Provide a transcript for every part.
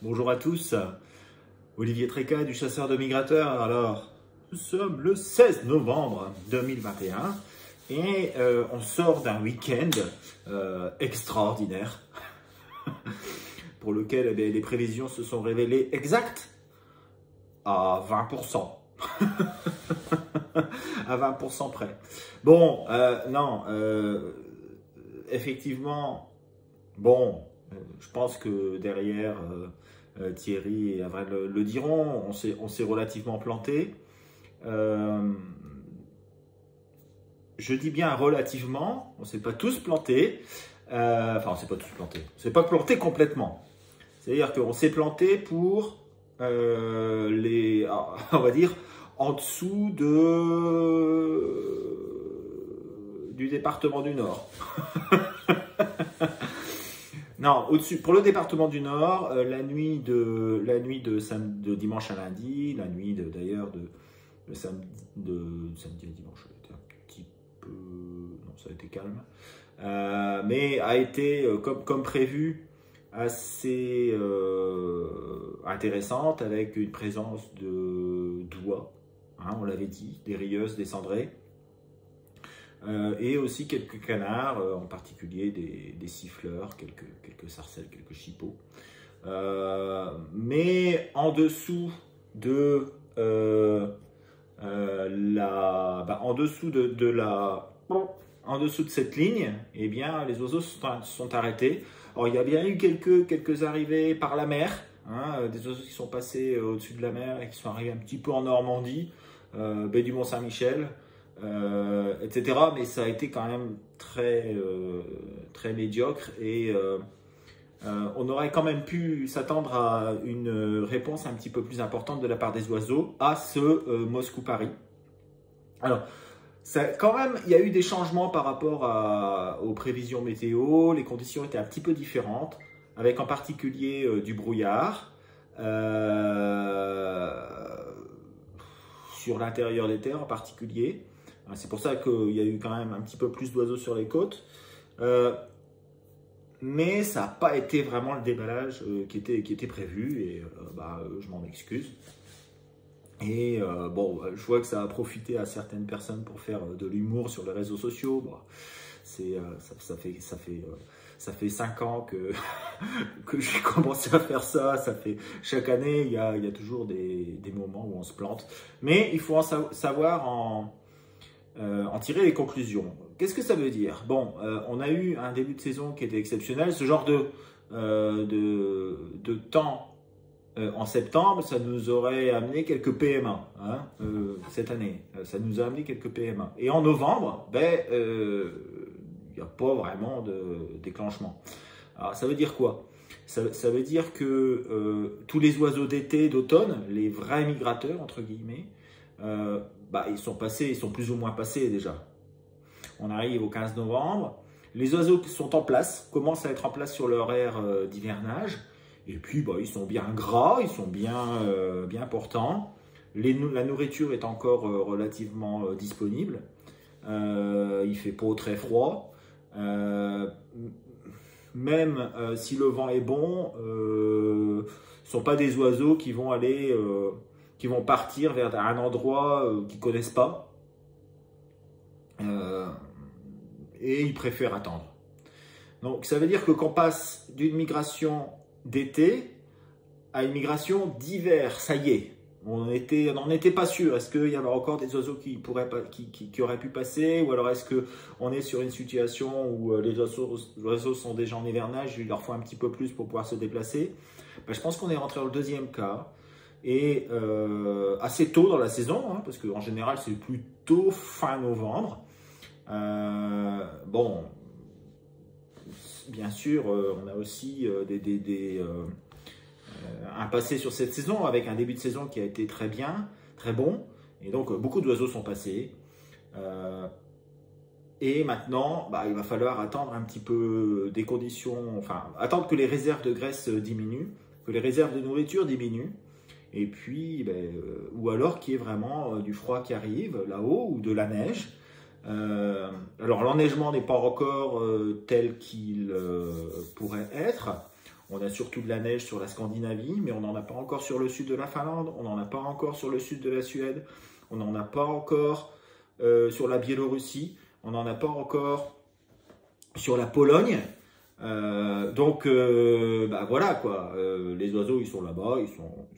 Bonjour à tous, Olivier Tréca du Chasseur de Migrateurs. Alors, nous sommes le 16 novembre 2021 et on sort d'un week-end extraordinaire pour lequel les prévisions se sont révélées exactes à 20%. À 20% près. Bon, effectivement, bon, je pense que derrière, Thierry et Avril le diront, on s'est relativement planté. Je dis bien relativement, on ne s'est pas tous plantés. Enfin, on ne s'est pas tous plantés. On ne s'est pas planté complètement. C'est-à-dire qu'on s'est planté pour on va dire, en dessous du département du Nord. Non, au-dessus. Pour le département du Nord, la nuit de dimanche à lundi, la nuit d'ailleurs de samedi à dimanche, a été un petit peu, non, ça a été calme, mais a été comme prévu assez intéressante, avec une présence d'oies, hein, on l'avait dit, des rieuses, des cendrées. Et aussi quelques canards, en particulier des siffleurs, quelques sarcelles, quelques chippeaux. Mais en dessous de en dessous de cette ligne, eh bien, les oiseaux sont arrêtés. Alors, il y a bien eu quelques arrivées par la mer, hein, des oiseaux qui sont passés au-dessus de la mer et qui sont arrivés un petit peu en Normandie, baie du Mont-Saint-Michel. Etc. Mais ça a été quand même très médiocre et on aurait quand même pu s'attendre à une réponse un petit peu plus importante de la part des oiseaux à ce Moscou-Paris. Alors, quand même, il y a eu des changements par rapport aux prévisions météo. Les conditions étaient un petit peu différentes, avec en particulier du brouillard sur l'intérieur des terres en particulier. C'est pour ça qu'il y a eu quand même un petit peu plus d'oiseaux sur les côtes. Mais ça n'a pas été vraiment le déballage qui était prévu, et je m'en excuse. Et bon, je vois que ça a profité à certaines personnes pour faire de l'humour sur les réseaux sociaux. Bon, ça fait 5 ans que j'ai commencé à faire ça. Chaque année, il y a toujours des moments où on se plante. Mais il faut savoir en tirer les conclusions. Qu'est-ce que ça veut dire? Bon, on a eu un début de saison qui était exceptionnel. Ce genre de temps en septembre, ça nous aurait amené quelques PMA, hein, cette année. Ça nous a amené quelques PMA. Et en novembre, il n'y a pas vraiment de déclenchement. Alors, ça veut dire quoi? Ça veut dire que tous les oiseaux d'été, d'automne, les vrais migrateurs, entre guillemets, ils sont plus ou moins passés déjà. On arrive au 15 novembre. Les oiseaux qui sont en place commencent à être en place sur leur aire d'hivernage. Et puis, ils sont bien gras, ils sont bien portants. La nourriture est encore relativement disponible. Il fait pas très froid. Même si le vent est bon, ce ne sont pas des oiseaux qui vont partir vers un endroit qu'ils ne connaissent pas. Et ils préfèrent attendre. Donc, ça veut dire que qu'on passe d'une migration d'été à une migration d'hiver. Ça y est, on n'en était pas sûr. Est-ce qu'il y avait encore des oiseaux qui auraient pu passer, ou alors est-ce qu'on est sur une situation où les oiseaux sont déjà en hivernage, il leur faut un petit peu plus pour pouvoir se déplacer? Je pense qu'on est rentré dans le deuxième cas, et assez tôt dans la saison, hein, parce qu'en général c'est plutôt fin novembre. Bon, bien sûr, on a aussi un passé sur cette saison, avec un début de saison qui a été très bien, très bon, et donc beaucoup d'oiseaux sont passés. Et maintenant, il va falloir attendre un petit peu des conditions, enfin, attendre que les réserves de graisse diminuent, que les réserves de nourriture diminuent, et puis, ou alors qu'il y ait vraiment du froid qui arrive là-haut, ou de la neige. Alors l'enneigement n'est pas encore tel qu'il pourrait être. On a surtout de la neige sur la Scandinavie, mais on n'en a pas encore sur le sud de la Finlande, on n'en a pas encore sur le sud de la Suède, on n'en a pas encore sur la Biélorussie, on n'en a pas encore sur la Pologne. Bah voilà quoi, les oiseaux ils sont là-bas, ils sont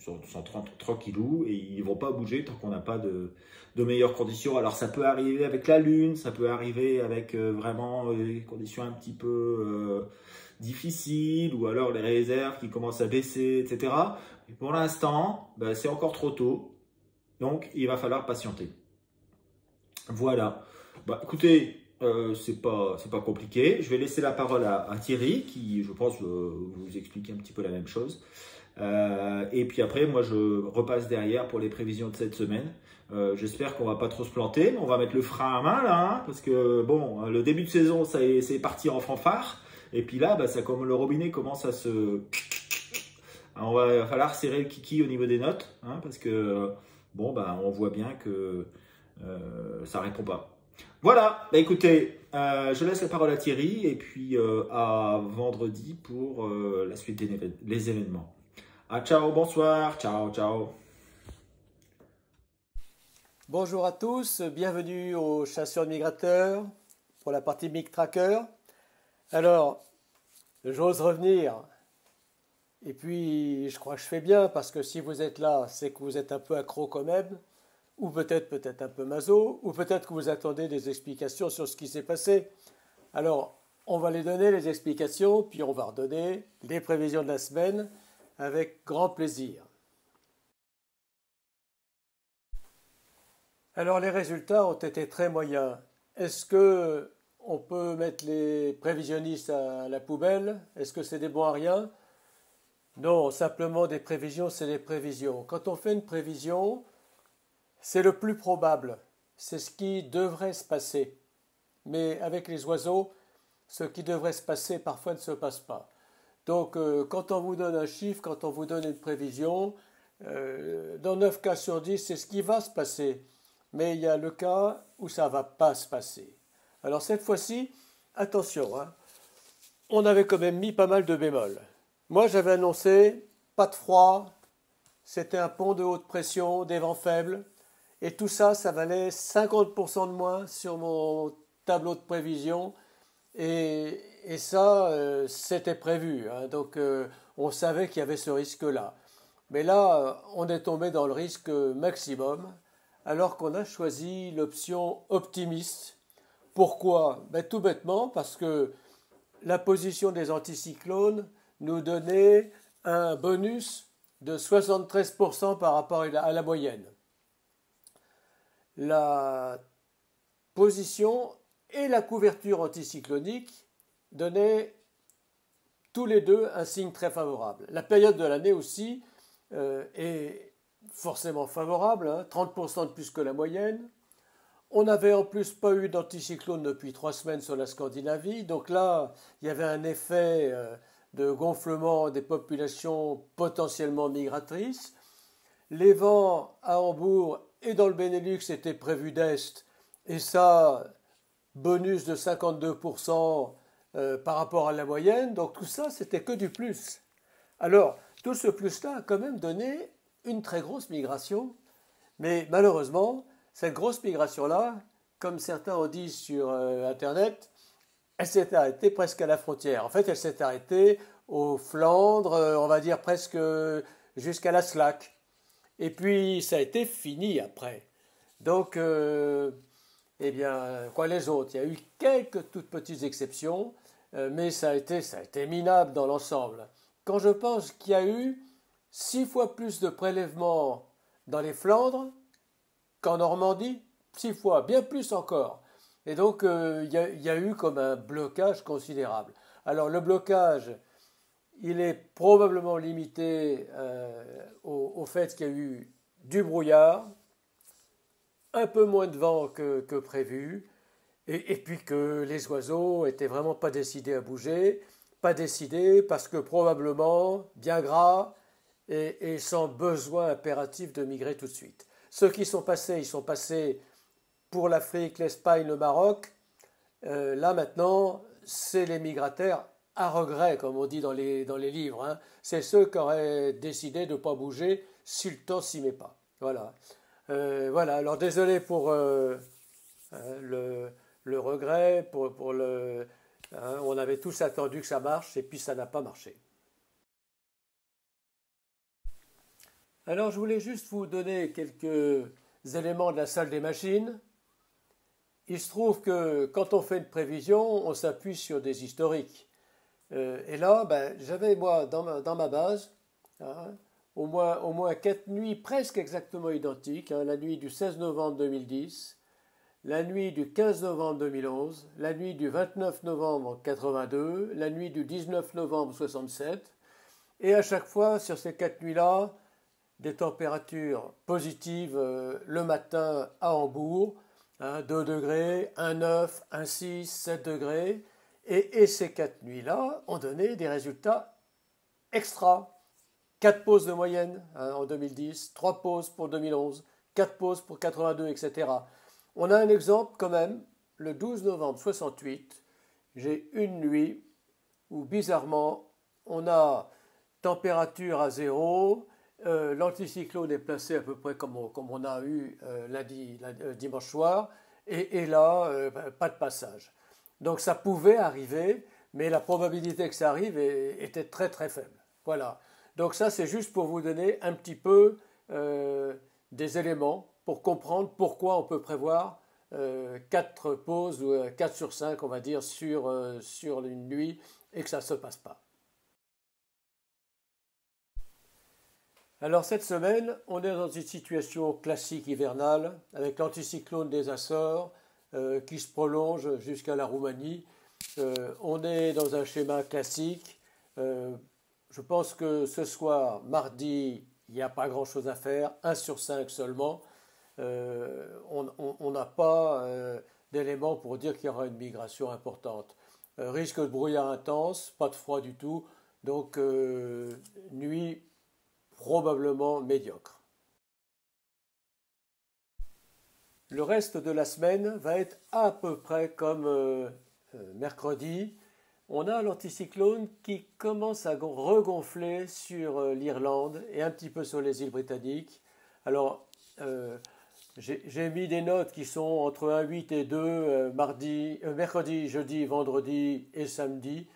tranquillous et ils vont pas bouger tant qu'on n'a pas de meilleures conditions. Alors ça peut arriver avec la lune, ça peut arriver avec vraiment des conditions un petit peu difficiles, ou alors les réserves qui commencent à baisser, etc. Mais pour l'instant, bah, c'est encore trop tôt, donc il va falloir patienter. Voilà. Bah écoutez, c'est pas compliqué. Je vais laisser la parole à Thierry qui, je pense, vous expliquer un petit peu la même chose. Et puis après, moi, je repasse derrière pour les prévisions de cette semaine. J'espère qu'on va pas trop se planter, mais on va mettre le frein à main là, hein, parce que bon, le début de saison, c'est parti en fanfare. Et puis là, bah, comme le robinet commence à se... Alors, va falloir serrer le kiki au niveau des notes, hein, parce que bon, bah, on voit bien que ça répond pas. Voilà, bah écoutez, je laisse la parole à Thierry et puis à vendredi pour la suite des événements. Ah, ciao, bonsoir, ciao, ciao. Bonjour à tous, bienvenue aux Chasseurs Migrateurs pour la partie Mig Tracker. Alors, j'ose revenir, et puis je crois que je fais bien parce que si vous êtes là, c'est que vous êtes un peu accro quand même, ou peut-être un peu maso, ou peut-être que vous attendez des explications sur ce qui s'est passé. Alors, on va les donner les explications, puis on va redonner les prévisions de la semaine avec grand plaisir. Alors les résultats ont été très moyens. Est-ce que on peut mettre les prévisionnistes à la poubelle? Est-ce que c'est des bons à rien? Non, simplement des prévisions, c'est des prévisions. Quand on fait une prévision, c'est le plus probable. C'est ce qui devrait se passer. Mais avec les oiseaux, ce qui devrait se passer parfois ne se passe pas. Donc quand on vous donne un chiffre, quand on vous donne une prévision, dans 9 cas sur 10, c'est ce qui va se passer. Mais il y a le cas où ça ne va pas se passer. Alors cette fois-ci, attention, hein, on avait quand même mis pas mal de bémols. Moi j'avais annoncé pas de froid, c'était un pont de haute pression, des vents faibles, et tout ça, ça valait 50% de moins sur mon tableau de prévision, et ça, c'était prévu, hein, donc on savait qu'il y avait ce risque-là. Mais là, on est tombé dans le risque maximum, alors qu'on a choisi l'option optimiste. Pourquoi? Tout bêtement parce que la position des anticyclones nous donnait un bonus de 73% par rapport à la moyenne. La position et la couverture anticyclonique donnaient tous les deux un signe très favorable. La période de l'année aussi est forcément favorable, hein, 30% de plus que la moyenne. On n'avait en plus pas eu d'anticyclone depuis 3 semaines sur la Scandinavie, donc là, il y avait un effet de gonflement des populations potentiellement migratrices. Les vents à Hambourg et dans le Benelux étaient prévus d'est, et ça, bonus de 52% par rapport à la moyenne, donc tout ça, c'était que du plus. Alors, tout ce plus-là a quand même donné une très grosse migration, mais malheureusement, cette grosse migration-là, comme certains ont dit sur Internet, elle s'est arrêtée presque à la frontière. En fait, elle s'est arrêtée aux Flandres, on va dire presque jusqu'à la Slack. Et puis, ça a été fini après. Donc, eh bien, quoi les autres? Il y a eu quelques toutes petites exceptions, mais ça a été minable dans l'ensemble. Quand je pense qu'il y a eu 6 fois plus de prélèvements dans les Flandres qu'en Normandie, 6 fois, bien plus encore. Et donc, il y a eu comme un blocage considérable. Alors, le blocage, il est probablement limité au fait qu'il y a eu du brouillard, un peu moins de vent que prévu, et puis que les oiseaux n'étaient vraiment pas décidés à bouger, pas décidés parce que probablement bien gras et sans besoin impératif de migrer tout de suite. Ceux qui sont passés, ils sont passés pour l'Afrique, l'Espagne, le Maroc. Là maintenant, c'est les migrataires à regret, comme on dit dans les livres. Hein. C'est ceux qui auraient décidé de ne pas bouger si le temps s'y met pas. Voilà. Voilà. Alors désolé pour le regret, pour le. Hein, on avait tous attendu que ça marche et puis ça n'a pas marché. Alors je voulais juste vous donner quelques éléments de la salle des machines. Il se trouve que quand on fait une prévision, on s'appuie sur des historiques. Et là, ben, j'avais moi dans ma base hein, au moins 4 nuits presque exactement identiques. Hein, la nuit du 16 novembre 2010, la nuit du 15 novembre 2011, la nuit du 29 novembre 82, la nuit du 19 novembre 67. Et à chaque fois, sur ces 4 nuits-là, des températures positives le matin à Hambourg, hein, 2 degrés, 1,9, 1,6, 7 degrés. Et ces 4 nuits-là ont donné des résultats extra. 4 pauses de moyenne hein, en 2010, 3 pauses pour 2011, 4 pauses pour 82, etc. On a un exemple quand même, le 12 novembre 68, j'ai une nuit où bizarrement on a température à zéro, l'anticyclone est placé à peu près comme on a eu dimanche soir, et là, pas de passage. Donc ça pouvait arriver, mais la probabilité que ça arrive était très très faible. Voilà. Donc ça, c'est juste pour vous donner un petit peu des éléments pour comprendre pourquoi on peut prévoir 4 pauses, ou 4 sur 5, on va dire, sur une nuit, et que ça ne se passe pas. Alors cette semaine, on est dans une situation classique hivernale, avec l'anticyclone des Açores qui se prolonge jusqu'à la Roumanie. On est dans un schéma classique. Je pense que ce soir, mardi, il n'y a pas grand-chose à faire, 1 sur 5 seulement. On n'a pas d'éléments pour dire qu'il y aura une migration importante. Risque de brouillard intense, pas de froid du tout, donc nuit probablement médiocre. Le reste de la semaine va être à peu près comme mercredi. On a l'anticyclone qui commence à regonfler sur l'Irlande et un petit peu sur les îles britanniques. Alors, j'ai mis des notes qui sont entre 1,8 et 2 mercredi, jeudi, vendredi et samedi.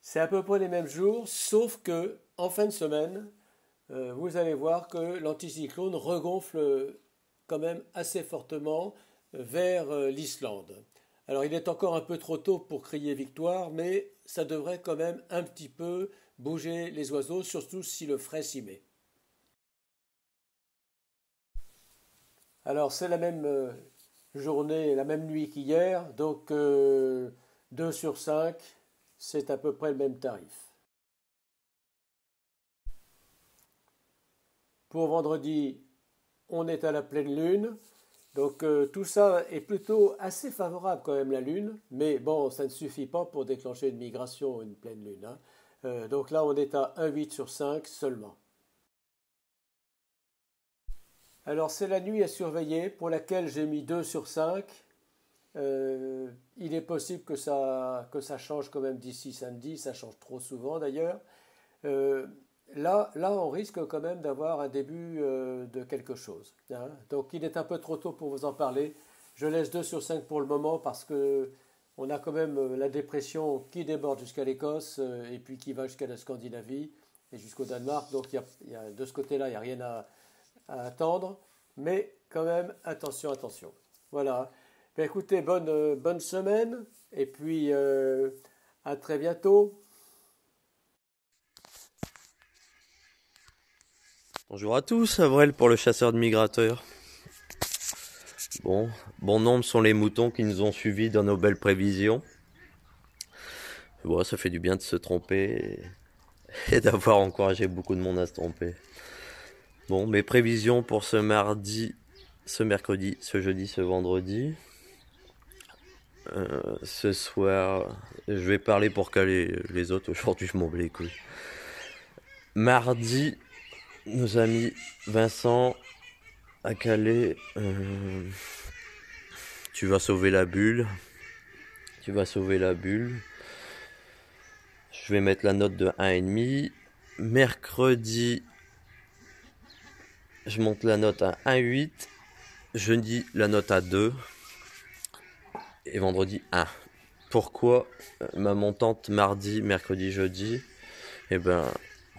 C'est à peu près les mêmes jours, sauf que en fin de semaine, vous allez voir que l'anticyclone regonfle quand même assez fortement vers l'Islande. Alors il est encore un peu trop tôt pour crier victoire, mais ça devrait quand même un petit peu bouger les oiseaux, surtout si le frais s'y met. Alors c'est la même journée, la même nuit qu'hier, donc 2 sur 5, c'est à peu près le même tarif. Pour vendredi, on est à la pleine lune. Donc tout ça est plutôt assez favorable quand même la lune. Mais bon, ça ne suffit pas pour déclencher une migration, une pleine lune. Hein. Donc là, on est à 1,8 sur 5 seulement. Alors c'est la nuit à surveiller pour laquelle j'ai mis 2 sur 5. Il est possible que ça change quand même d'ici samedi. Ça change trop souvent d'ailleurs. Là, on risque quand même d'avoir un début de quelque chose. Hein. Donc il est un peu trop tôt pour vous en parler. Je laisse 2 sur 5 pour le moment parce qu'on a quand même la dépression qui déborde jusqu'à l'Écosse et puis qui va jusqu'à la Scandinavie et jusqu'au Danemark. Donc de ce côté-là, il n'y a rien à attendre. Mais quand même, attention. Voilà. Ben, écoutez, bonne semaine et puis à très bientôt. Bonjour à tous, Avril pour le chasseur de migrateurs. Bon nombre sont les moutons qui nous ont suivis dans nos belles prévisions. Bon, ça fait du bien de se tromper et d'avoir encouragé beaucoup de monde à se tromper. Bon, mes prévisions pour ce mardi, ce mercredi, ce jeudi, ce vendredi. Ce soir, je vais parler pour caler les autres. Aujourd'hui, je m'en bats les couilles. Mardi, nos amis Vincent a calé tu vas sauver la bulle. je vais mettre la note de 1,5. Mercredi, je monte la note à 1,8. Jeudi, la note à 2. Et vendredi, 1. Pourquoi ma montante mardi, mercredi, jeudi? Eh ben,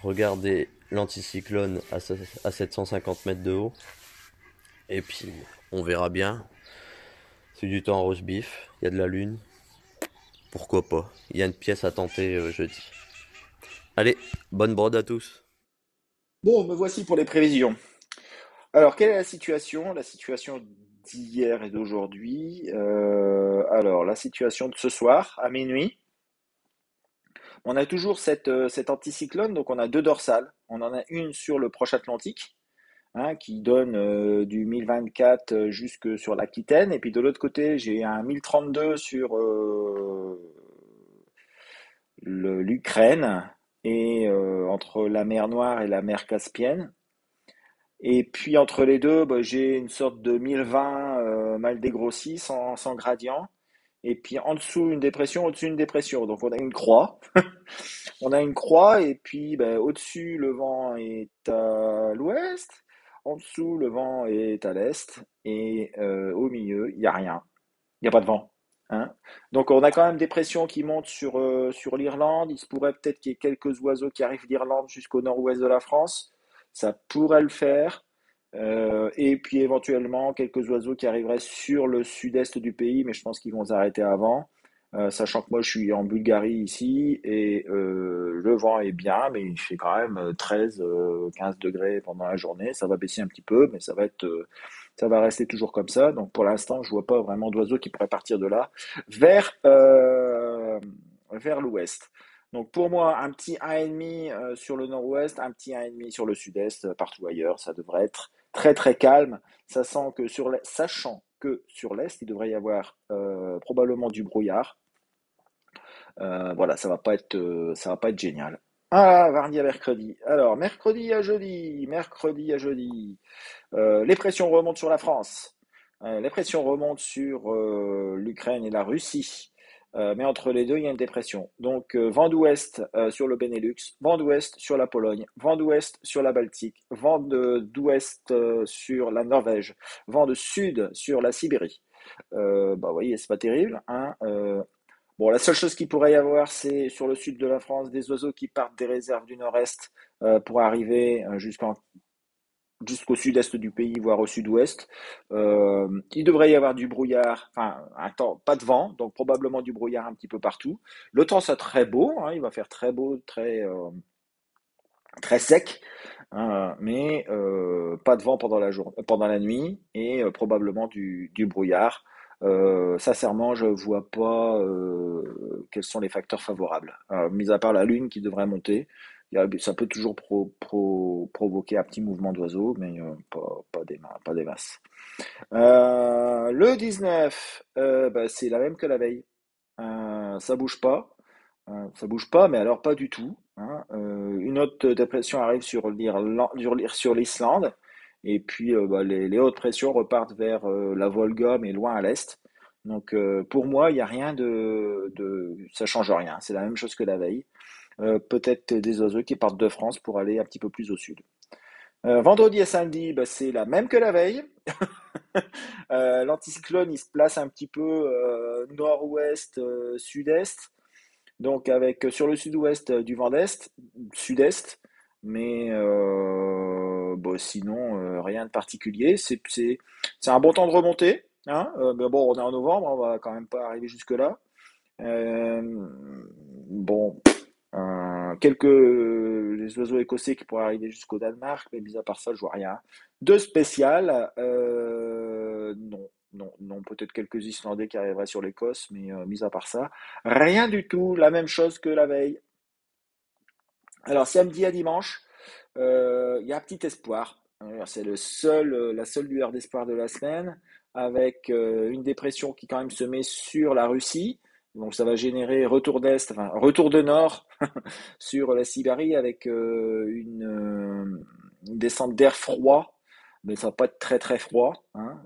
regardez l'anticyclone à 750 mètres de haut. Et puis, on verra bien. C'est du temps en roast beef, il y a de la lune. Pourquoi pas? Il y a une pièce à tenter jeudi. Allez, bonne brode à tous. Bon, me voici pour les prévisions. Alors, quelle est la situation? La situation d'hier et d'aujourd'hui. Alors, la situation de ce soir, à minuit. On a toujours cet anticyclone, donc on a deux dorsales. On en a une sur le proche Atlantique, hein, qui donne du 1024 jusque sur l'Aquitaine. Et puis de l'autre côté, j'ai un 1032 sur l'Ukraine et entre la mer Noire et la mer Caspienne. Et puis entre les deux, bah, j'ai une sorte de 1020 mal dégrossi, sans gradient. Et puis en dessous une dépression, au-dessus une dépression. Donc on a une croix. On a une croix et puis ben, au-dessus le vent est à l'ouest, en dessous le vent est à l'est et au milieu il n'y a rien, il n'y a pas de vent. Hein. Donc on a quand même des pressions qui montent sur l'Irlande. Il se pourrait peut-être qu'il y ait quelques oiseaux qui arrivent d'Irlande jusqu'au nord-ouest de la France. Ça pourrait le faire. Et puis éventuellement quelques oiseaux qui arriveraient sur le sud-est du pays, mais je pense qu'ils vont s'arrêter avant. Sachant que moi je suis en Bulgarie ici et le vent est bien, mais il fait quand même 13, 15 degrés pendant la journée. Ça va baisser un petit peu, mais ça va rester toujours comme ça. Donc pour l'instant, je vois pas vraiment d'oiseaux qui pourraient partir de là vers, vers l'ouest. Donc pour moi, un petit 1,5 sur le nord-ouest, un petit 1,5 sur le sud-est, partout ailleurs, ça devrait être très très calme. Sachant que sur l'est, il devrait y avoir probablement du brouillard. Voilà, ça va pas être génial. Ah, mardi à mercredi. Alors, mercredi à jeudi. Les pressions remontent sur la France. Les pressions remontent sur l'Ukraine et la Russie. Mais entre les deux, il y a une dépression. Donc, vent d'ouest sur le Benelux, vent d'ouest sur la Pologne, vent d'ouest sur la Baltique, d'ouest sur la Norvège, vent de sud sur la Sibérie. Bah, vous voyez, c'est pas terrible, hein. Bon, la seule chose qu'il pourrait y avoir, c'est sur le sud de la France, des oiseaux qui partent des réserves du nord-est pour arriver jusqu'au sud-est du pays, voire au sud-ouest. Il devrait y avoir du brouillard, enfin, un temps, pas de vent, donc probablement du brouillard un petit peu partout. Le temps sera très beau, hein, il va faire très beau, très sec, hein, mais pas de vent pendant la nuit et probablement du brouillard. Sincèrement, je vois pas quels sont les facteurs favorables. Mis à part la lune qui devrait monter, ça peut toujours provoquer un petit mouvement d'oiseau, mais pas des masses. Le 19, bah, c'est la même que la veille. Ça bouge pas. Ça bouge pas, mais alors pas du tout. Hein. Une haute dépression arrive sur l'Islande, et puis bah, les hautes pressions repartent vers la Volga, mais loin à l'est. Donc pour moi, il n'y a rien ça change rien. C'est la même chose que la veille. Peut-être des oiseaux qui partent de France pour aller un petit peu plus au sud. Vendredi et samedi, bah, c'est la même que la veille. L'anticyclone, il se place un petit peu nord-ouest, sud-est. Donc avec sur le sud-ouest du vent d'est, sud-est, mais bon, sinon rien de particulier. C'est un bon temps de remontée, hein. Mais bon, on est en novembre, on va quand même pas arriver jusque là. Euh, bon, quelques les oiseaux écossais qui pourraient arriver jusqu'au Danemark, mais mis à part ça, je vois rien de spécial. Non, non, non, peut-être quelques Islandais qui arriveraient sur l'Écosse, mais mis à part ça, rien du tout. La même chose que la veille. Alors samedi à dimanche, il y a un petit espoir. Alors, c'est la seule lueur d'espoir de la semaine, avec une dépression qui quand même se met sur la Russie. Donc ça va générer retour de nord sur la Sibérie avec une descente d'air froid, mais ça va pas être très très froid. Hein.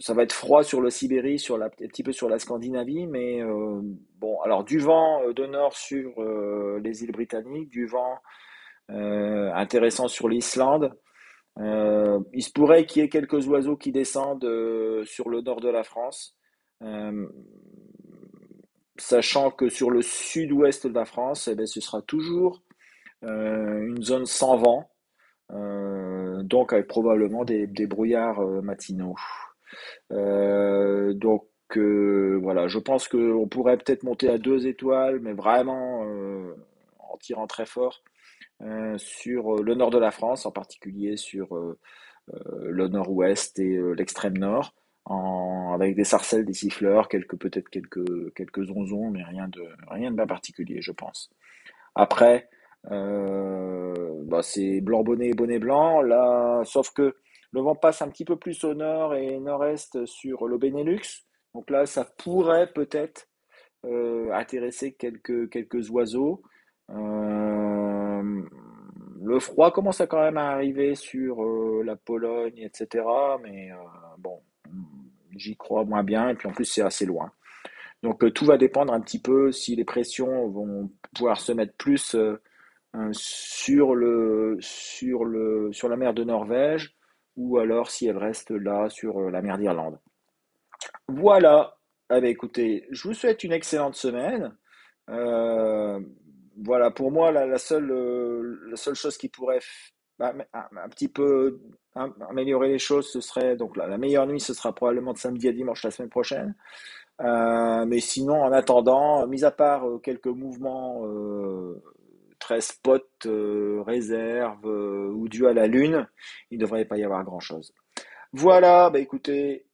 Ça va être froid sur le Sibérie, un petit peu sur la Scandinavie, mais bon, alors du vent de nord sur les îles britanniques, du vent intéressant sur l'Islande. Il se pourrait qu'il y ait quelques oiseaux qui descendent sur le nord de la France, euh, sachant que sur le sud-ouest de la France, eh ben, ce sera toujours une zone sans vent, donc avec probablement des brouillards matinaux. Donc voilà, je pense qu'on pourrait peut-être monter à 2 étoiles, mais vraiment en tirant très fort sur le nord de la France, en particulier sur le nord-ouest et l'extrême nord, avec des sarcelles, des siffleurs, peut-être quelques onzons, mais rien de bien particulier, je pense. Après, bah, c'est blanc bonnet et bonnet blanc. Là, sauf que le vent passe un petit peu plus au nord et nord-est sur le Benelux. Donc là, ça pourrait peut-être intéresser quelques oiseaux. Euh, le froid commence à quand même à arriver sur la Pologne, etc. Mais bon, j'y crois moins bien. Et puis en plus, c'est assez loin. Donc tout va dépendre un petit peu si les pressions vont pouvoir se mettre plus sur la mer de Norvège ou alors si elle reste là sur la mer d'Irlande. Voilà. Eh bien, écoutez, je vous souhaite une excellente semaine. Euh, voilà, pour moi, la seule chose qui pourrait un petit peu améliorer les choses, ce serait donc la meilleure nuit, ce sera probablement de samedi à dimanche la semaine prochaine. Mais sinon, en attendant, mis à part quelques mouvements très spot, réserve ou dû à la lune, il ne devrait pas y avoir grand-chose. Voilà, bah écoutez,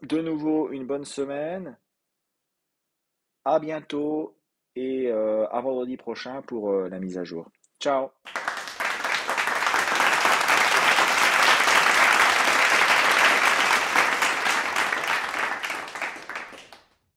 de nouveau une bonne semaine, à bientôt et à vendredi prochain pour la mise à jour. Ciao!